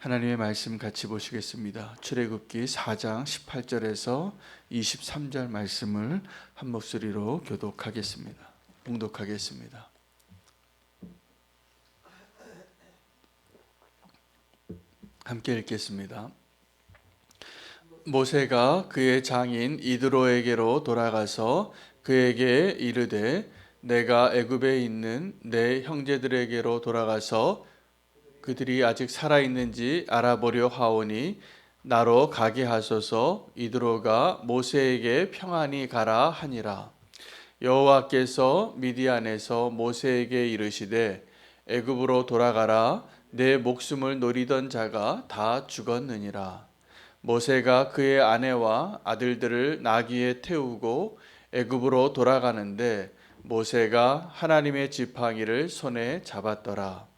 하나님의 말씀 같이 보시겠습니다. 출애굽기 4장 18절에서 23절 말씀을 한 목소리로 교독하겠습니다. 봉독하겠습니다. 함께 읽겠습니다. 모세가 그의 장인 이드로에게로 돌아가서 그에게 이르되 내가 애굽에 있는 내 형제들에게로 돌아가서 그들이 아직 살아있는지 알아보려 하오니 나로 가게 하소서. 이드로가 모세에게 평안히 가라 하니라. 여호와께서 미디안에서 모세에게 이르시되 애굽으로 돌아가라. 내 목숨을 노리던 자가 다 죽었느니라. 모세가 그의 아내와 아들들을 나귀에 태우고 애굽으로 돌아가는데 모세가 하나님의 지팡이를 손에 잡았더라.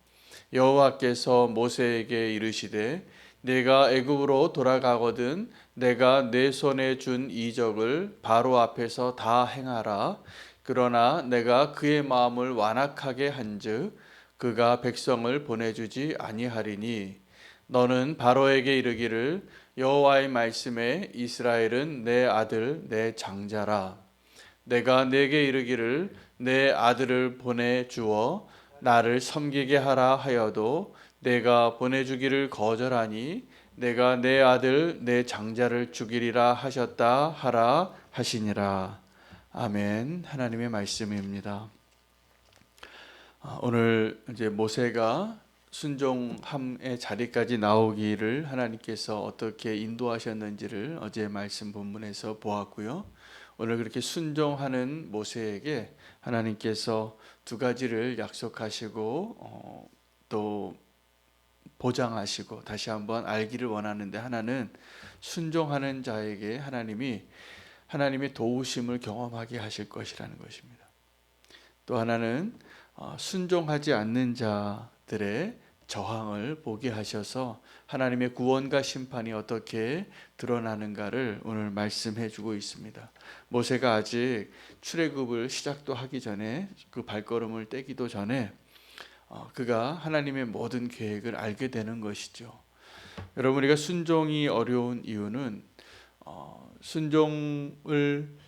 여호와께서 모세에게 이르시되 내가 애굽으로 돌아가거든 내가 내 손에 준 이적을 바로 앞에서 다 행하라. 그러나 내가 그의 마음을 완악하게 한즉 그가 백성을 보내주지 아니하리니 너는 바로에게 이르기를 여호와의 말씀에 이스라엘은 내 아들 내 장자라. 내가 내게 이르기를 내 아들을 보내주어 나를 섬기게 하라 하여도 내가 보내주기를 거절하니 내가 내 아들 내 장자를 죽이리라 하셨다 하라 하시니라. 아멘. 하나님의 말씀입니다. 오늘 이제 모세가 순종함의 자리까지 나오기를 하나님께서 어떻게 인도하셨는지를 어제 말씀 본문에서 보았고요. 오늘 그렇게 순종하는 모세에게 하나님께서 두 가지를 약속하시고 또 보장하시고 다시 한번 알기를 원하는데, 하나는 순종하는 자에게 하나님이 하나님의 도우심을 경험하게 하실 것이라는 것입니다. 또 하나는 순종하지 않는 자들의 저항을 보게 하셔서 하나님의 구원과 심판이 어떻게 드러나는가를 오늘 말씀해 주고 있습니다. 모세가 아직 출애굽을 시작도 하기 전에, 그 발걸음을 떼기도 전에 그가 하나님의 모든 계획을 알게 되는 것이죠. 여러분, 우리가 순종이 어려운 이유는 순종을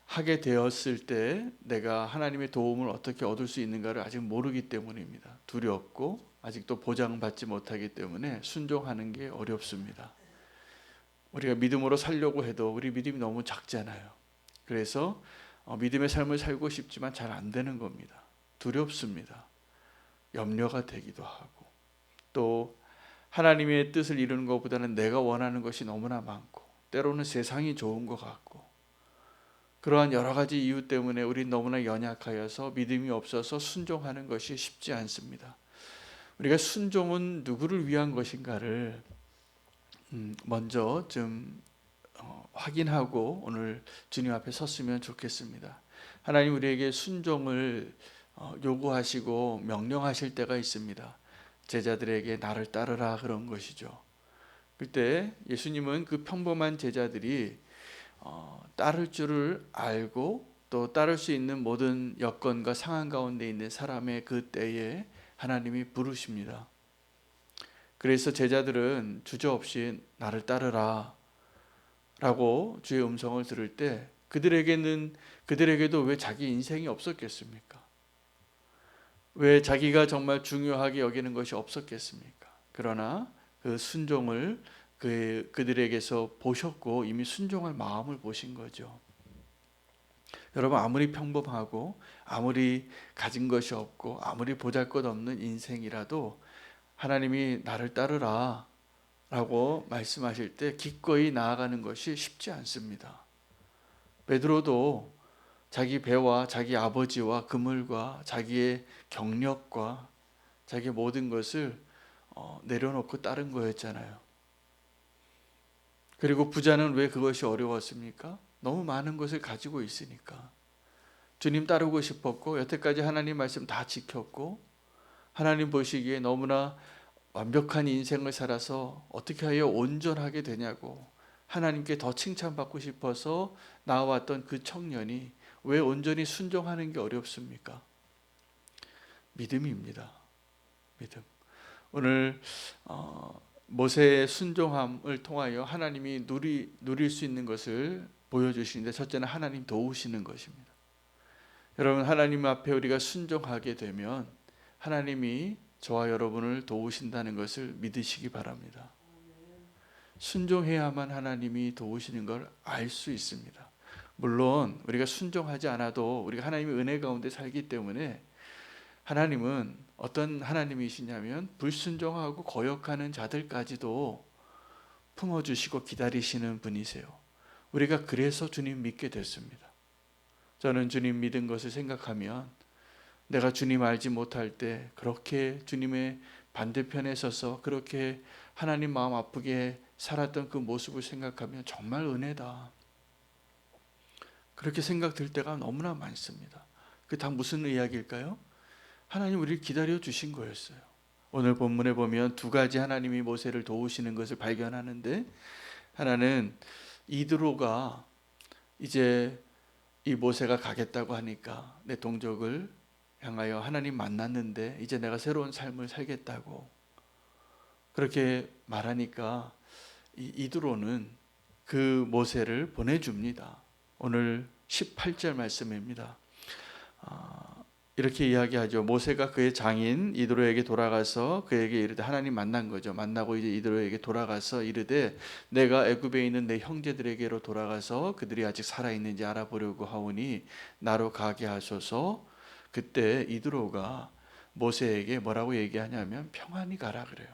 하게 되었을 때 내가 하나님의 도움을 어떻게 얻을 수 있는가를 아직 모르기 때문입니다. 두렵고 아직도 보장받지 못하기 때문에 순종하는 게 어렵습니다. 우리가 믿음으로 살려고 해도 우리 믿음이 너무 작잖아요. 그래서 믿음의 삶을 살고 싶지만 잘 안 되는 겁니다. 두렵습니다. 염려가 되기도 하고, 또 하나님의 뜻을 이루는 것보다는 내가 원하는 것이 너무나 많고, 때로는 세상이 좋은 것 같고, 그러한 여러 가지 이유 때문에 우리 너무나 연약하여서 믿음이 없어서 순종하는 것이 쉽지 않습니다. 우리가 순종은 누구를 위한 것인가를 먼저 좀 확인하고 오늘 주님 앞에 섰으면 좋겠습니다. 하나님 우리에게 순종을 요구하시고 명령하실 때가 있습니다. 제자들에게 나를 따르라 그런 것이죠. 그때 예수님은 그 평범한 제자들이 따를 줄을 알고 또 따를 수 있는 모든 여건과 상황 가운데 있는 사람의 그 때에 하나님이 부르십니다. 그래서 제자들은 주저없이 나를 따르라 라고 주의 음성을 들을 때 그들에게도 왜 자기 인생이 없었겠습니까? 왜 자기가 정말 중요하게 여기는 것이 없었겠습니까? 그러나 그 순종을 그들에게서 보셨고 이미 순종할 마음을 보신 거죠. 여러분, 아무리 평범하고 아무리 가진 것이 없고 아무리 보잘것없는 인생이라도 하나님이 나를 따르라 라고 말씀하실 때 기꺼이 나아가는 것이 쉽지 않습니다. 베드로도 자기 배와 자기 아버지와 그물과 자기의 경력과 자기의 모든 것을 내려놓고 따른 거였잖아요. 그리고 부자는 왜 그것이 어려웠습니까? 너무 많은 것을 가지고 있으니까. 주님 따르고 싶었고 여태까지 하나님 말씀 다 지켰고 하나님 보시기에 너무나 완벽한 인생을 살아서 어떻게 하여 온전하게 되냐고 하나님께 더 칭찬받고 싶어서 나와왔던 그 청년이 왜 온전히 순종하는 게 어렵습니까? 믿음입니다. 믿음. 오늘 모세의 순종함을 통하여 하나님이 누릴 수 있는 것을 보여주시는데, 첫째는 하나님 도우시는 것입니다. 여러분, 하나님 앞에 우리가 순종하게 되면 하나님이 저와 여러분을 도우신다는 것을 믿으시기 바랍니다. 순종해야만 하나님이 도우시는 걸 알 수 있습니다. 물론 우리가 순종하지 않아도 우리가 하나님의 은혜 가운데 살기 때문에, 하나님은 어떤 하나님이시냐면 불순종하고 거역하는 자들까지도 품어주시고 기다리시는 분이세요. 우리가 그래서 주님 믿게 됐습니다. 저는 주님 믿은 것을 생각하면, 내가 주님 알지 못할 때 그렇게 주님의 반대편에 서서 그렇게 하나님 마음 아프게 살았던 그 모습을 생각하면 정말 은혜다, 그렇게 생각될 때가 너무나 많습니다. 그게 다 무슨 이야기일까요? 하나님 우리를 기다려 주신 거였어요. 오늘 본문에 보면 두 가지 하나님이 모세를 도우시는 것을 발견하는데, 하나는 이드로가 이제 이 모세가 가겠다고 하니까 내 동족을 향하여 하나님 만났는데 이제 내가 새로운 삶을 살겠다고 그렇게 말하니까, 이 이드로는 그 모세를 보내줍니다. 오늘 18절 말씀입니다. 이렇게 이야기하죠. 모세가 그의 장인 이드로에게 돌아가서 그에게 이르되, 하나님 만난 거죠. 만나고 이제 이드로에게 돌아가서 이르되, 내가 애굽에 있는 내 형제들에게로 돌아가서 그들이 아직 살아있는지 알아보려고 하오니 나로 가게 하소서. 그때 이드로가 모세에게 뭐라고 얘기하냐면 평안히 가라 그래요.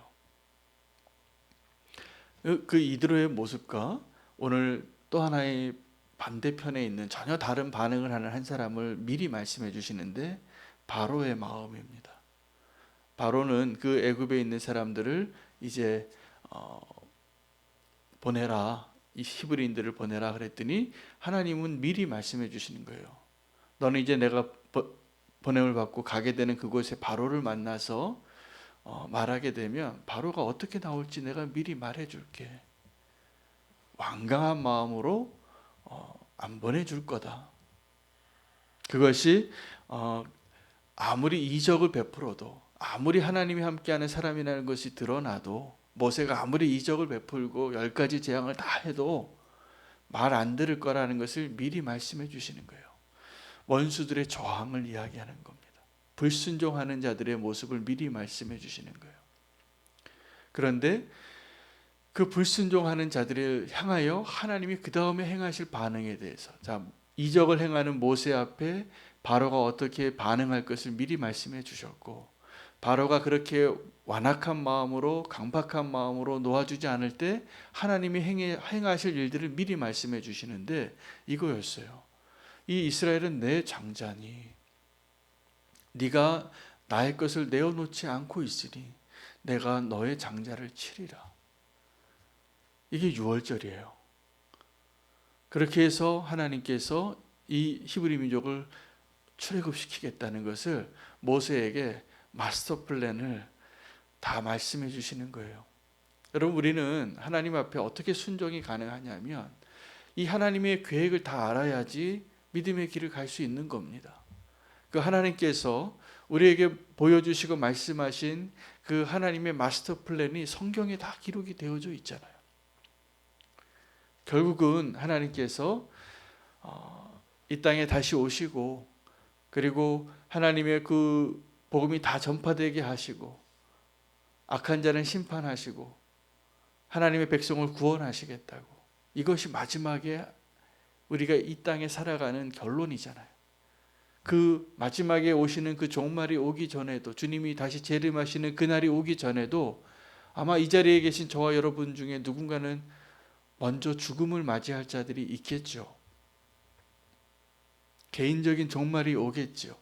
그 이드로의 모습과 오늘 또 하나의 반대편에 있는 전혀 다른 반응을 하는 한 사람을 미리 말씀해 주시는데, 바로의 마음입니다. 바로는 그 애굽에 있는 사람들을 이제 보내라, 이 히브리인들을 보내라 그랬더니 하나님은 미리 말씀해 주시는 거예요. 너는 이제 내가 보냄을 받고 가게 되는 그곳에 바로를 만나서 말하게 되면 바로가 어떻게 나올지 내가 미리 말해 줄게. 완강한 마음으로 안 보내줄 거다. 그것이 아무리 이적을 베풀어도, 아무리 하나님이 함께하는 사람이라는 것이 드러나도, 모세가 아무리 이적을 베풀고 10가지 재앙을 다 해도 말 안 들을 거라는 것을 미리 말씀해 주시는 거예요. 원수들의 저항을 이야기하는 겁니다. 불순종하는 자들의 모습을 미리 말씀해 주시는 거예요. 그런데 그 불순종하는 자들을 향하여 하나님이 그 다음에 행하실 반응에 대해서, 이적을 행하는 모세 앞에 바로가 어떻게 반응할 것을 미리 말씀해 주셨고, 바로가 그렇게 완악한 마음으로 강박한 마음으로 놓아주지 않을 때 하나님이 행하실 일들을 미리 말씀해 주시는데, 이거였어요. 이 이스라엘은 내 장자니 네가 나의 것을 내어놓지 않고 있으니 내가 너의 장자를 치리라. 이게 6월절이에요. 그렇게 해서 하나님께서 이 히브리 민족을 출애굽시키겠다는 것을 모세에게 마스터 플랜을 다 말씀해 주시는 거예요. 여러분, 우리는 하나님 앞에 어떻게 순종이 가능하냐면, 이 하나님의 계획을 다 알아야지 믿음의 길을 갈 수 있는 겁니다. 그 하나님께서 우리에게 보여주시고 말씀하신 그 하나님의 마스터 플랜이 성경에 다 기록이 되어져 있잖아요. 결국은 하나님께서 이 땅에 다시 오시고, 그리고 하나님의 그 복음이 다 전파되게 하시고, 악한 자는 심판하시고 하나님의 백성을 구원하시겠다고, 이것이 마지막에 우리가 이 땅에 살아가는 결론이잖아요. 그 마지막에 오시는 그 종말이 오기 전에도, 주님이 다시 재림하시는 그날이 오기 전에도 아마 이 자리에 계신 저와 여러분 중에 누군가는 먼저 죽음을 맞이할 자들이 있겠죠. 개인적인 종말이 오겠죠.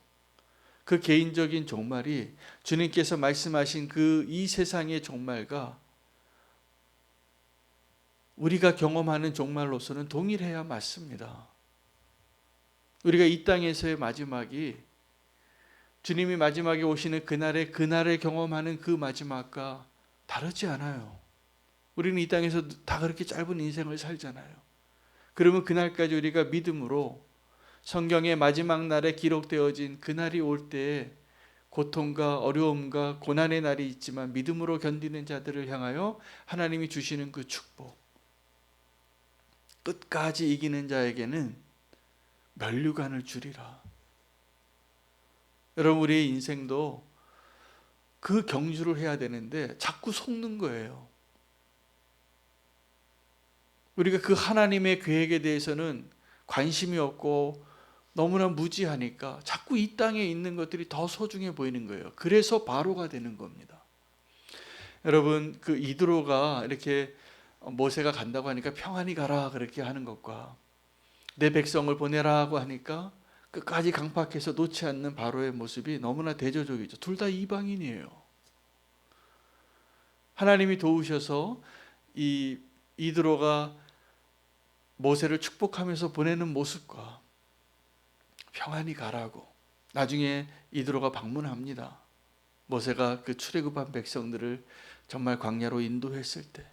그 개인적인 종말이 주님께서 말씀하신 그 이 세상의 종말과 우리가 경험하는 종말로서는 동일해야 맞습니다. 우리가 이 땅에서의 마지막이 주님이 마지막에 오시는 그날에 경험하는 그 마지막과 다르지 않아요. 우리는 이 땅에서 다 그렇게 짧은 인생을 살잖아요. 그러면 그날까지 우리가 믿음으로 성경의 마지막 날에 기록되어진 그날이 올 때에 고통과 어려움과 고난의 날이 있지만 믿음으로 견디는 자들을 향하여 하나님이 주시는 그 축복, 끝까지 이기는 자에게는 면류관을 주리라. 여러분, 우리의 인생도 그 경주를 해야 되는데 자꾸 속는 거예요. 우리가 그 하나님의 계획에 대해서는 관심이 없고 너무나 무지하니까 자꾸 이 땅에 있는 것들이 더 소중해 보이는 거예요. 그래서 바로가 되는 겁니다. 여러분, 그 이드로가 이렇게 모세가 간다고 하니까 평안히 가라 그렇게 하는 것과 내 백성을 보내라고 하니까 끝까지 강팍해서 놓지 않는 바로의 모습이 너무나 대조적이죠. 둘 다 이방인이에요. 하나님이 도우셔서 이 이드로가 모세를 축복하면서 보내는 모습과 평안히 가라고, 나중에 이드로가 방문합니다. 모세가 그 출애굽한 백성들을 정말 광야로 인도했을 때,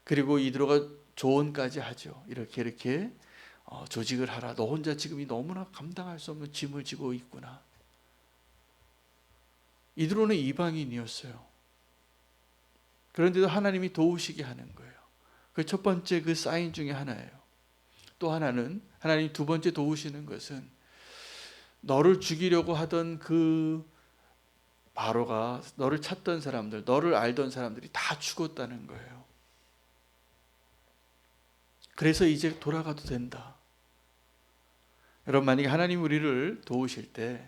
그리고 이드로가 조언까지 하죠. 이렇게 조직을 하라. 너 혼자 지금 너무나 감당할 수 없는 짐을 지고 있구나. 이드로는 이방인이었어요. 그런데도 하나님이 도우시게 하는 거예요. 그 첫 번째 그 사인 중에 하나예요. 또 하나는 하나님 두 번째 도우시는 것은 너를 죽이려고 하던 그 바로가, 너를 찾던 사람들, 너를 알던 사람들이 다 죽었다는 거예요. 그래서 이제 돌아가도 된다. 여러분, 만약에 하나님 우리를 도우실 때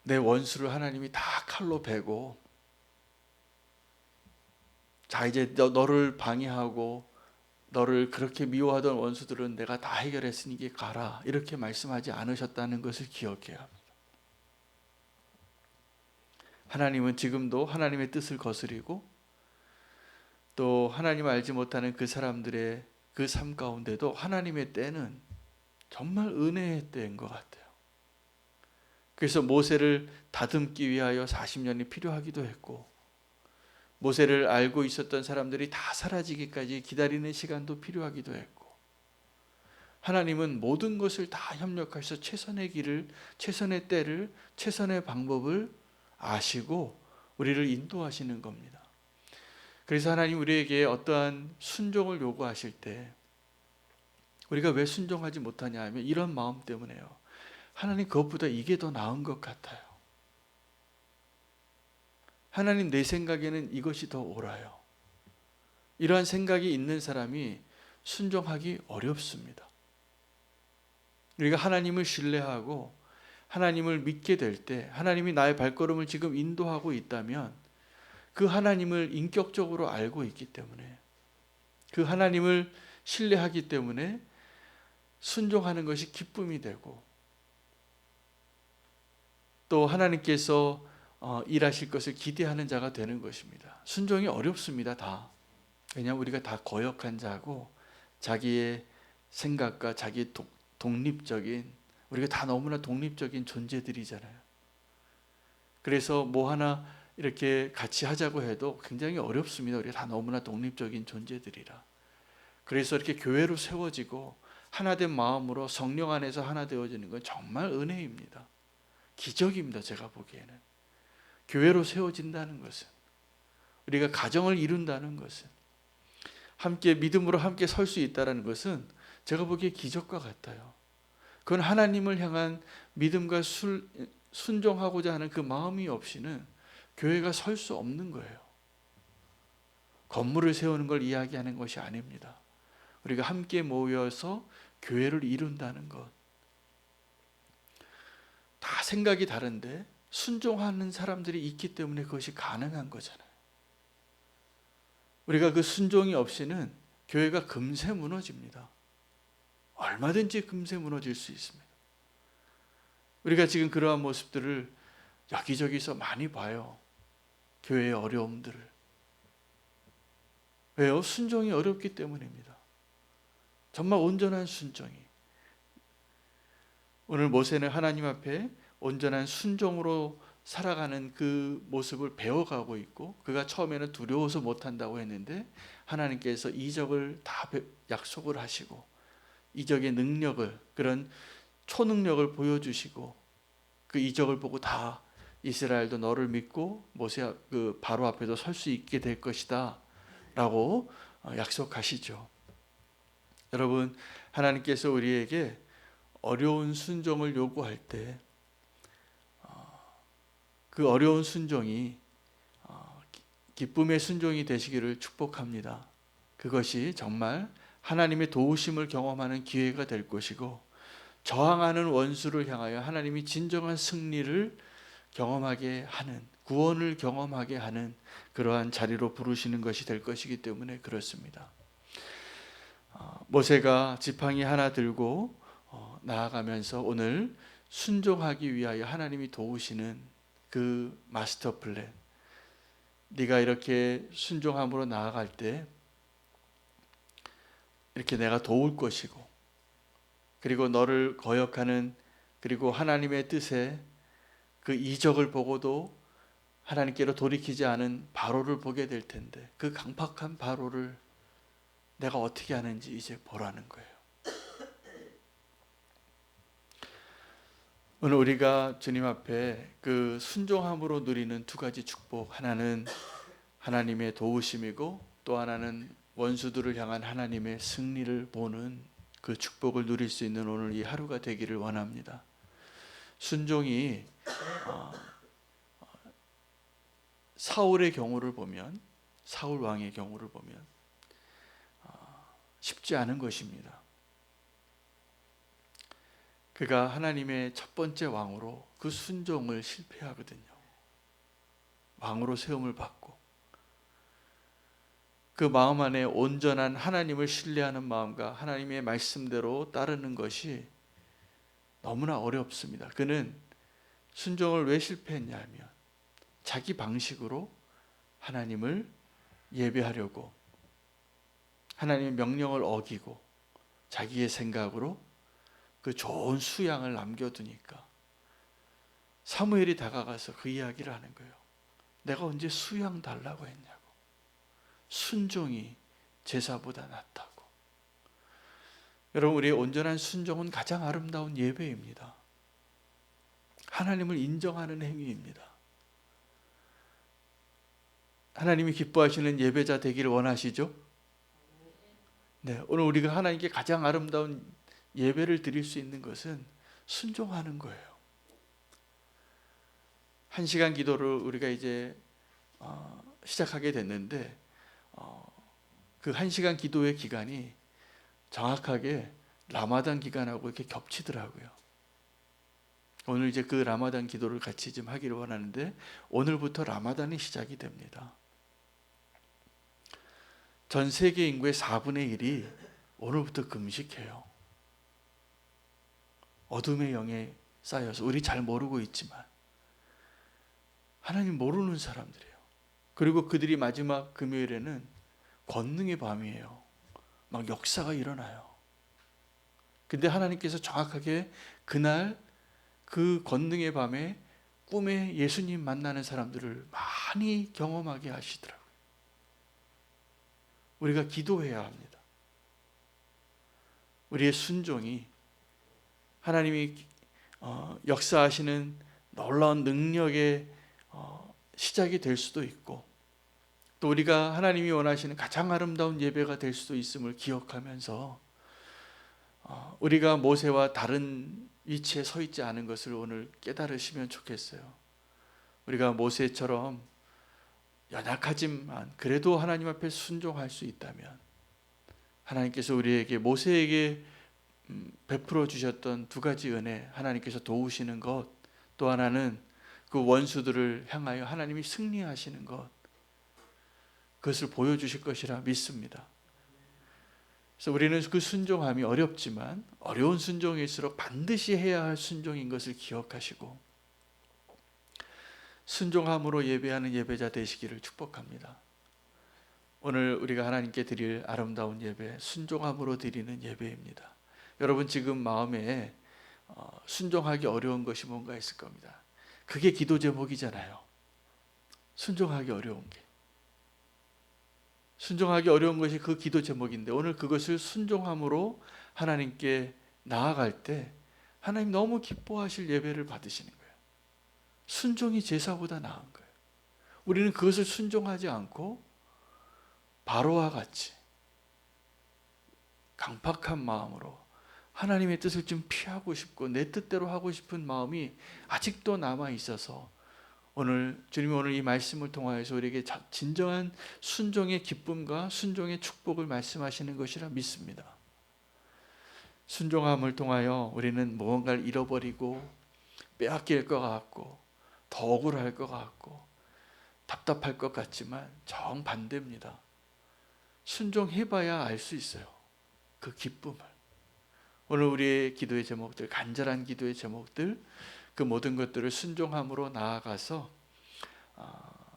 내 원수를 하나님이 다 칼로 베고, 자 이제 너를 방해하고 너를 그렇게 미워하던 원수들은 내가 다 해결했으니 가라, 이렇게 말씀하지 않으셨다는 것을 기억해야 합니다. 하나님은 지금도 하나님의 뜻을 거스리고 또 하나님을 알지 못하는 그 사람들의 그 삶 가운데도 하나님의 때는 정말 은혜의 때인 것 같아요. 그래서 모세를 다듬기 위하여 40년이 필요하기도 했고, 모세를 알고 있었던 사람들이 다 사라지기까지 기다리는 시간도 필요하기도 했고, 하나님은 모든 것을 다 협력하셔서 최선의 길을, 최선의 때를, 최선의 방법을 아시고 우리를 인도하시는 겁니다. 그래서 하나님 우리에게 어떠한 순종을 요구하실 때 우리가 왜 순종하지 못하냐 하면 이런 마음 때문에요. 하나님, 그것보다 이게 더 나은 것 같아요. 하나님, 내 생각에는 이것이 더 옳아요. 이러한 생각이 있는 사람이 순종하기 어렵습니다. 우리가 하나님을 신뢰하고 하나님을 믿게 될 때, 하나님이 나의 발걸음을 지금 인도하고 있다면 그 하나님을 인격적으로 알고 있기 때문에, 그 하나님을 신뢰하기 때문에 순종하는 것이 기쁨이 되고, 또 하나님께서 일하실 것을 기대하는 자가 되는 것입니다. 순종이 어렵습니다, 다. 왜냐하면 우리가 다 거역한 자고 자기의 생각과 자기의 독립적인, 우리가 다 너무나 독립적인 존재들이잖아요. 그래서 뭐 하나 이렇게 같이 하자고 해도 굉장히 어렵습니다. 우리가 다 너무나 독립적인 존재들이라. 그래서 이렇게 교회로 세워지고 하나된 마음으로 성령 안에서 하나 되어지는 건 정말 은혜입니다. 기적입니다. 제가 보기에는 교회로 세워진다는 것은, 우리가 가정을 이룬다는 것은, 함께 믿음으로 함께 설 수 있다는 것은 제가 보기에 기적과 같아요. 그건 하나님을 향한 믿음과 순종하고자 하는 그 마음이 없이는 교회가 설 수 없는 거예요. 건물을 세우는 걸 이야기하는 것이 아닙니다. 우리가 함께 모여서 교회를 이룬다는 것. 다 생각이 다른데 순종하는 사람들이 있기 때문에 그것이 가능한 거잖아요. 우리가 그 순종이 없이는 교회가 금세 무너집니다. 얼마든지 금세 무너질 수 있습니다. 우리가 지금 그러한 모습들을 여기저기서 많이 봐요. 교회의 어려움들을. 왜요? 순종이 어렵기 때문입니다. 정말 온전한 순종이. 오늘 모세는 하나님 앞에 온전한 순종으로 살아가는 그 모습을 배워가고 있고, 그가 처음에는 두려워서 못한다고 했는데 하나님께서 이적을 다 약속을 하시고 이적의 능력을, 그런 초능력을 보여주시고 그 이적을 보고 다 이스라엘도 너를 믿고 모세 그 바로 앞에도 설 수 있게 될 것이다 라고 약속하시죠. 여러분, 하나님께서 우리에게 어려운 순종을 요구할 때 그 어려운 순종이 기쁨의 순종이 되시기를 축복합니다. 그것이 정말 하나님의 도우심을 경험하는 기회가 될 것이고, 저항하는 원수를 향하여 하나님이 진정한 승리를 경험하게 하는, 구원을 경험하게 하는 그러한 자리로 부르시는 것이 될 것이기 때문에 그렇습니다. 모세가 지팡이 하나 들고 나아가면서 오늘 순종하기 위하여 하나님이 도우시는 그 마스터 플랜, 네가 이렇게 순종함으로 나아갈 때 이렇게 내가 도울 것이고, 그리고 너를 거역하는, 그리고 하나님의 뜻에 그 이적을 보고도 하나님께로 돌이키지 않은 바로를 보게 될 텐데, 그 강팍한 바로를 내가 어떻게 하는지 이제 보라는 거예요. 오늘 우리가 주님 앞에 그 순종함으로 누리는 두 가지 축복, 하나는 하나님의 도우심이고 또 하나는 원수들을 향한 하나님의 승리를 보는 그 축복을 누릴 수 있는 오늘 이 하루가 되기를 원합니다. 순종이 사울의 경우를 보면, 사울 왕의 경우를 보면 쉽지 않은 것입니다. 그가 하나님의 첫 번째 왕으로 그 순종을 실패하거든요. 왕으로 세움을 받고 그 마음 안에 온전한 하나님을 신뢰하는 마음과 하나님의 말씀대로 따르는 것이 너무나 어렵습니다. 그는 순종을 왜 실패했냐 하면 자기 방식으로 하나님을 예배하려고, 하나님의 명령을 어기고 자기의 생각으로 그 좋은 수양을 남겨두니까 사무엘이 다가가서 그 이야기를 하는 거예요. 내가 언제 수양 달라고 했냐고. 순종이 제사보다 낫다고. 여러분, 우리의 온전한 순종은 가장 아름다운 예배입니다. 하나님을 인정하는 행위입니다. 하나님이 기뻐하시는 예배자 되기를 원하시죠? 네, 오늘 우리가 하나님께 가장 아름다운 예배를 드릴 수 있는 것은 순종하는 거예요. 1시간 기도를 우리가 이제 시작하게 됐는데 그 1시간 기도의 기간이 정확하게 라마단 기간하고 이렇게 겹치더라고요. 오늘 이제 그 라마단 기도를 같이 좀 하기를 원하는데, 오늘부터 라마단이 시작이 됩니다. 전 세계 인구의 4분의 1이 오늘부터 금식해요. 어둠의 영에 쌓여서 우리 잘 모르고 있지만 하나님 모르는 사람들이에요. 그리고 그들이 마지막 금요일에는 권능의 밤이에요. 막 역사가 일어나요. 근데 하나님께서 정확하게 그날 그 권능의 밤에 꿈에 예수님 만나는 사람들을 많이 경험하게 하시더라고요. 우리가 기도해야 합니다. 우리의 순종이 하나님이 역사하시는 놀라운 능력의 시작이 될 수도 있고, 또 우리가 하나님이 원하시는 가장 아름다운 예배가 될 수도 있음을 기억하면서 우리가 모세와 다른 위치에 서 있지 않은 것을 오늘 깨달으시면 좋겠어요. 우리가 모세처럼 연약하지만 그래도 하나님 앞에 순종할 수 있다면, 하나님께서 우리에게 모세에게 베풀어 주셨던 두 가지 은혜, 하나님께서 도우시는 것, 또 하나는 그 원수들을 향하여 하나님이 승리하시는 것, 그것을 보여주실 것이라 믿습니다. 그래서 우리는 그 순종함이 어렵지만 어려운 순종일수록 반드시 해야 할 순종인 것을 기억하시고 순종함으로 예배하는 예배자 되시기를 축복합니다. 오늘 우리가 하나님께 드릴 아름다운 예배, 순종함으로 드리는 예배입니다. 여러분, 지금 마음에 순종하기 어려운 것이 뭔가 있을 겁니다. 그게 기도 제목이잖아요. 순종하기 어려운 게. 순종하기 어려운 것이 그 기도 제목인데, 오늘 그것을 순종함으로 하나님께 나아갈 때 하나님 너무 기뻐하실 예배를 받으시는 거예요. 순종이 제사보다 나은 거예요. 우리는 그것을 순종하지 않고 바로와 같이 강팍한 마음으로 하나님의 뜻을 좀 피하고 싶고 내 뜻대로 하고 싶은 마음이 아직도 남아 있어서 주님이 오늘 이 말씀을 통하여서 우리에게 진정한 순종의 기쁨과 순종의 축복을 말씀하시는 것이라 믿습니다. 순종함을 통하여 우리는 무언가를 잃어버리고 빼앗길 것 같고 더 억울할 것 같고 답답할 것 같지만 정반대입니다. 순종해봐야 알 수 있어요. 그 기쁨을. 오늘 우리의 기도의 제목들, 간절한 기도의 제목들, 그 모든 것들을 순종함으로 나아가서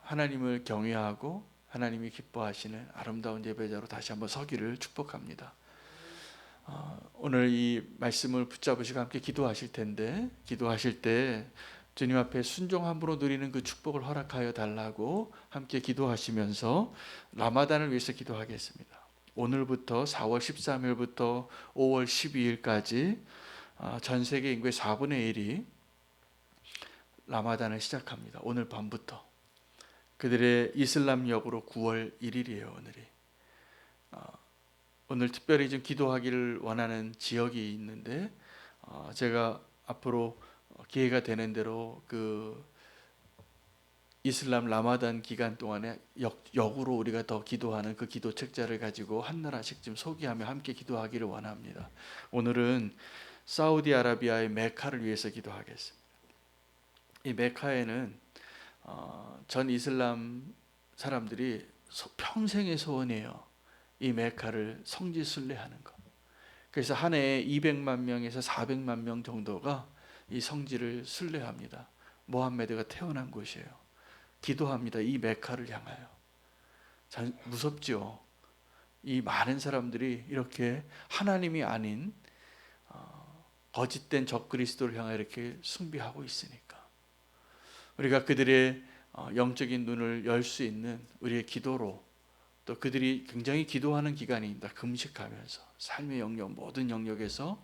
하나님을 경외하고 하나님이 기뻐하시는 아름다운 예배자로 다시 한번 서기를 축복합니다. 오늘 이 말씀을 붙잡으시고 함께 기도하실 텐데, 기도하실 때 주님 앞에 순종함으로 누리는 그 축복을 허락하여 달라고 함께 기도하시면서 라마단을 위해서 기도하겠습니다. 오늘부터 4월 13일부터 5월 12일까지 전 세계 인구의 4분의 1이 라마단을 시작합니다. 오늘 밤부터. 그들의 이슬람 역으로 9월 1일이에요. 오늘 특별히 좀 기도하기를 원하는 지역이 있는데 제가 앞으로 기회가 되는 대로 그 이슬람 라마단 기간 동안에 역으로 우리가 더 기도하는 그 기도 책자를 가지고 한 나라씩 좀 소개하며 함께 기도하기를 원합니다. 오늘은 사우디아라비아의 메카를 위해서 기도하겠습니다. 이 메카에는 전 이슬람 사람들이 평생의 소원이에요. 이 메카를 성지 순례하는 것. 그래서 한 해에 200만 명에서 400만 명 정도가 이 성지를 순례합니다. 모함메드가 태어난 곳이에요. 기도합니다. 이 메카를 향하여. 무섭죠. 이 많은 사람들이 이렇게 하나님이 아닌 거짓된 적그리스도를 향해 이렇게 숭배하고 있으니까 우리가 그들의 영적인 눈을 열 수 있는 우리의 기도로, 또 그들이 굉장히 기도하는 기간입니다. 금식하면서 삶의 영역, 모든 영역에서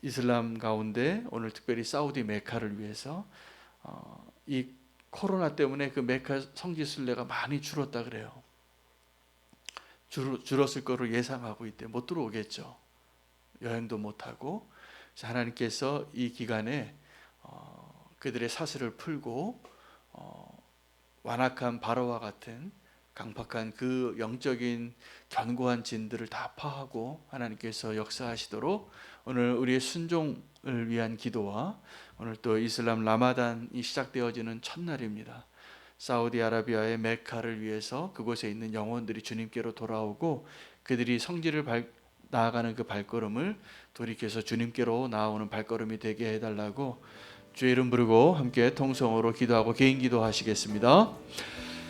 이슬람 가운데 오늘 특별히 사우디 메카를 위해서 이 코로나 때문에 그 메카 성지 순례가 많이 줄었다 그래요. 줄었을 거로 예상하고 있대. 못 들어오겠죠. 여행도 못하고. 하나님께서 이 기간에 그들의 사슬을 풀고 완악한 바로와 같은 강팍한 그 영적인 견고한 진들을 다 파하고 하나님께서 역사하시도록 오늘 우리의 순종을 위한 기도와 오늘 또 이슬람 라마단이 시작되어지는 첫날입니다. 사우디아라비아의 메카를 위해서 그곳에 있는 영혼들이 주님께로 돌아오고 그들이 성지를 나아가는 그 발걸음을 돌이켜서 주님께로 나아오는 발걸음이 되게 해달라고 주의 이름 부르고 함께 통성으로 기도하고 개인 기도하시겠습니다.